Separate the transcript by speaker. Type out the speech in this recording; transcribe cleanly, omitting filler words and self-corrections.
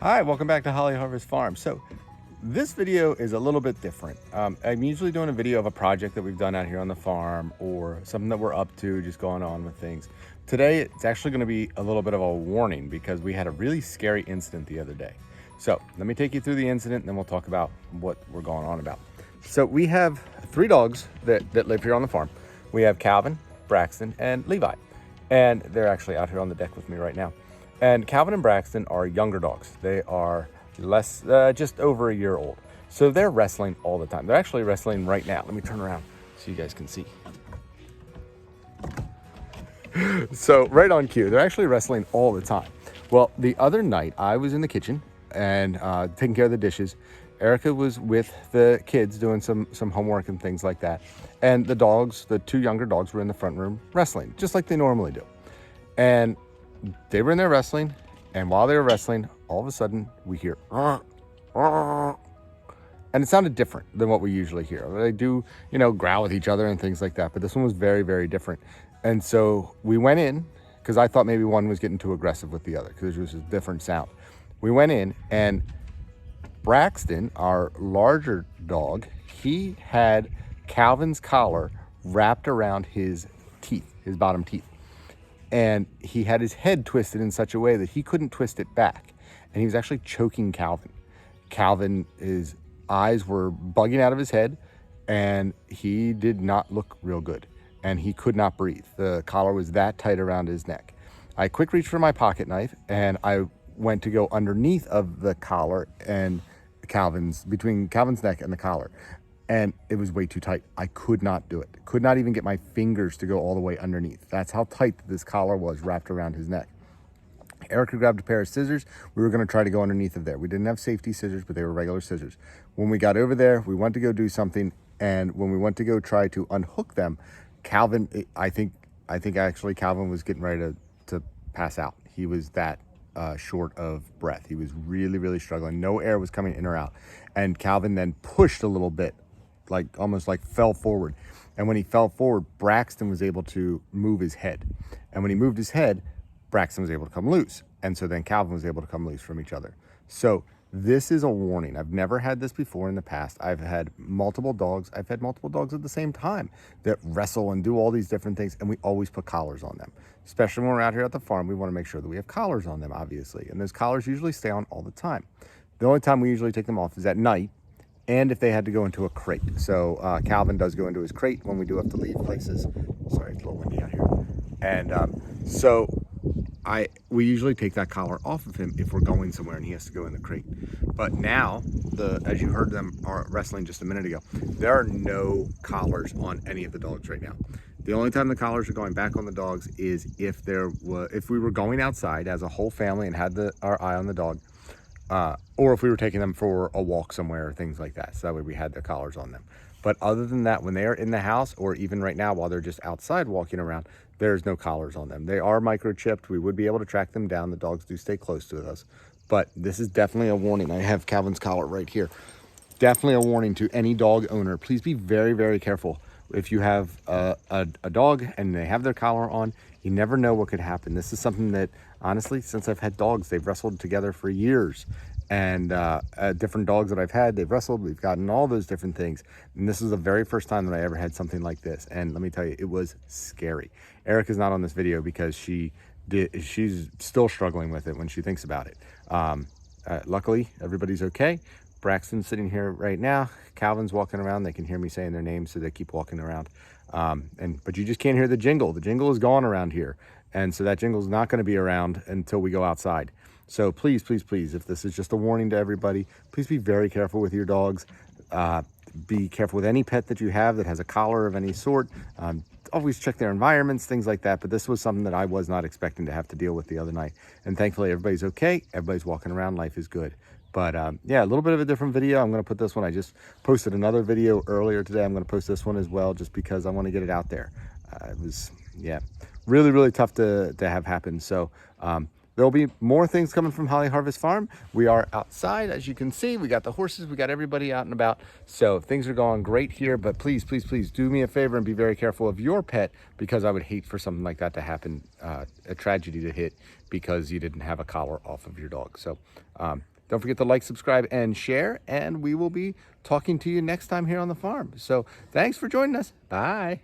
Speaker 1: Hi, welcome back to Holly Harvest Farm. So this video is a little bit different. I'm usually doing a video of a project that we've done out here on the farm or something that we're up to, just going on with things. Today, it's actually going to be a little bit of a warning because we had a really scary incident the other day. So let me take you through the incident and then we'll talk about what we're going on about. So we have three dogs that live here on the farm. We have Calvin, Braxton, and Levi. And they're actually out here on the deck with me right now. And Calvin and Braxton are younger dogs. They are just over a year old. So they're wrestling all the time. They're actually wrestling right now. Let me turn around so you guys can see. So right on cue, they're actually wrestling all the time. Well, the other night I was in the kitchen and taking care of the dishes. Erica was with the kids doing some homework and things like that. And the dogs, the two younger dogs, were in the front room wrestling, just like they normally do. And they were in there wrestling, and while they were wrestling, all of a sudden we hear, and it sounded different than what we usually hear. They do, growl with each other and things like that, but this one was very, very different. And so we went in, because I thought maybe one was getting too aggressive with the other, because there was a different sound. We went in, and Braxton, our larger dog, he had Calvin's collar wrapped around his teeth, his bottom teeth. And he had his head twisted in such a way that he couldn't twist it back. And he was actually choking Calvin. Calvin, his eyes were bugging out of his head, and he did not look real good. And he could not breathe. The collar was that tight around his neck. I quick reached for my pocket knife, and I went to go underneath of the collar and between Calvin's neck and the collar. And it was way too tight. I could not do it. Could not even get my fingers to go all the way underneath. That's how tight this collar was wrapped around his neck. Erica grabbed a pair of scissors. We were going to try to go underneath of there. We didn't have safety scissors, but they were regular scissors. When we got over there, we went to go do something. And when we went to go try to unhook them, Calvin, I think actually Calvin was getting ready to pass out. He was that short of breath. He was really, really struggling. No air was coming in or out. And Calvin then pushed a little bit, almost like fell forward. And when he fell forward, Braxton was able to move his head. And when he moved his head, Braxton was able to come loose. And so then Calvin was able to come loose from each other. So this is a warning. I've never had this before in the past. I've had multiple dogs. I've had multiple dogs at the same time that wrestle and do all these different things. And we always put collars on them. Especially when we're out here at the farm, we want to make sure that we have collars on them, obviously. And those collars usually stay on all the time. The only time we usually take them off is at night, and if they had to go into a crate. So Calvin does go into his crate when we do have to leave places. Sorry, it's a little windy out here. And so we usually take that collar off of him if we're going somewhere and he has to go in the crate. But now, as you heard them wrestling just a minute ago, there are no collars on any of the dogs right now. The only time the collars are going back on the dogs is if we were going outside as a whole family and had our eye on the dog, or if we were taking them for a walk somewhere or things like that. So that way we had their collars on them. But other than that, when they are in the house, or even right now while they're just outside walking around, there's no collars on them. They are microchipped. We would be able to track them down. The dogs do stay close to us. But this is definitely a warning. I have Calvin's collar right here. Definitely a warning to any dog owner. Please be very, very careful. If you have a dog and they have their collar on, you never know what could happen. This is something that, honestly, since I've had dogs, they've wrestled together for years. And different dogs that I've had, they've wrestled. We've gotten all those different things. And this is the very first time that I ever had something like this. And let me tell you, it was scary. Erica's not on this video because she's still struggling with it when she thinks about it. Luckily, everybody's okay. Braxton's sitting here right now. Calvin's walking around. They can hear me saying their names, so they keep walking around. But you just can't hear the jingle. The jingle is gone around here. And so that jingle is not going to be around until we go outside. So please, please, please, if this is just a warning to everybody, please be very careful with your dogs. Be careful with any pet that you have that has a collar of any sort. Always check their environments, things like that. But this was something that I was not expecting to have to deal with the other night. And thankfully, everybody's okay. Everybody's walking around. Life is good. But yeah, a little bit of a different video. I'm going to put this one. I just posted another video earlier today. I'm going to post this one as well, just because I want to get it out there. It was, yeah, really, really tough to have happen. So there'll be more things coming from Holly Harvest Farm. We are outside, as you can see. We got the horses. We got everybody out and about. So things are going great here. But please, please, please do me a favor and be very careful of your pet, because I would hate for something like that to happen, a tragedy to hit because you didn't have a collar off of your dog. So Don't forget to like, subscribe, and share. And we will be talking to you next time here on the farm. So thanks for joining us. Bye.